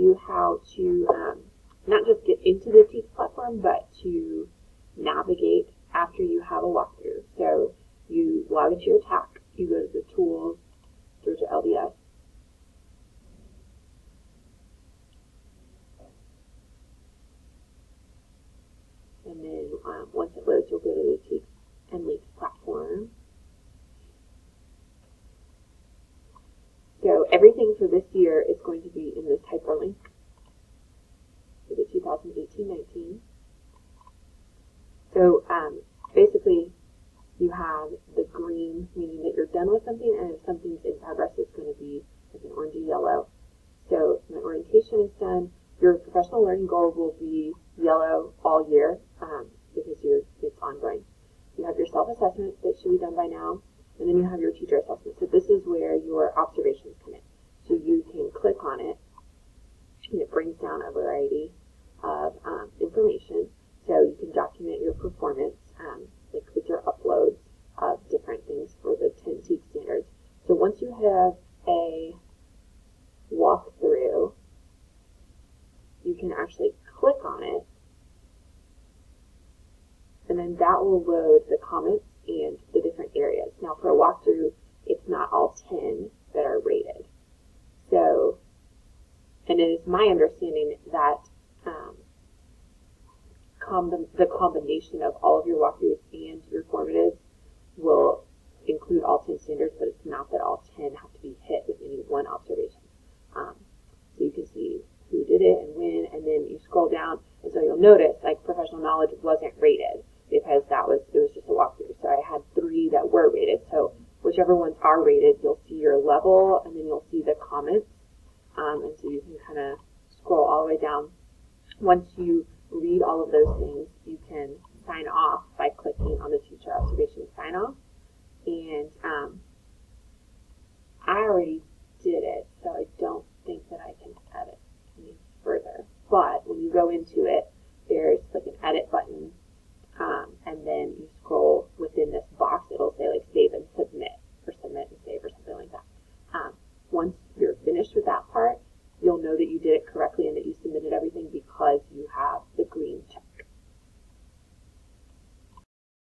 you how to not just get into the TKES platform, but to navigate after you have a walkthrough. So you log into your TAC, you go to the tools, search LDS, and then once it loads, you'll go to the TKES and LEAPS platform. So everything for this year is going to be in this hyperlink for the 2018-19. So basically, you have the green, meaning that you're done with something, and if something's in progress, it's going to be like an orangey yellow. So my orientation is done. Your professional learning goal will be yellow all year because it's ongoing. You have your self-assessment that should be done by now, and then you have your teacher assessment. So this is where your observations come in. So you can click on it, and it brings down a variety of information. So you can document your performance, like with your uploads of different things for the 10 TKES standards. So once you have a walkthrough, you can actually click on it, and then that will load the comments and the different areas. Now for a walkthrough, it's not all 10 that are rated. So, and it is my understanding that the combination of all of your walkthroughs and your formatives will include all 10 standards, but it's not that all 10 have to be hit with any one observation. So you can see who did it and when, and then you scroll down, and so you'll notice like professional knowledge wasn't rated because it was just a walkthrough. So I had 3 that were rated. So whichever ones are rated, you'll see your level, and then you'll see the comments, and so you can kind of scroll all the way down. Once you read all of those things, you can sign off by clicking on the teacher observation sign off. And I already did it, so I don't think that I can edit any further. But when you go into it, there's like an edit button, and then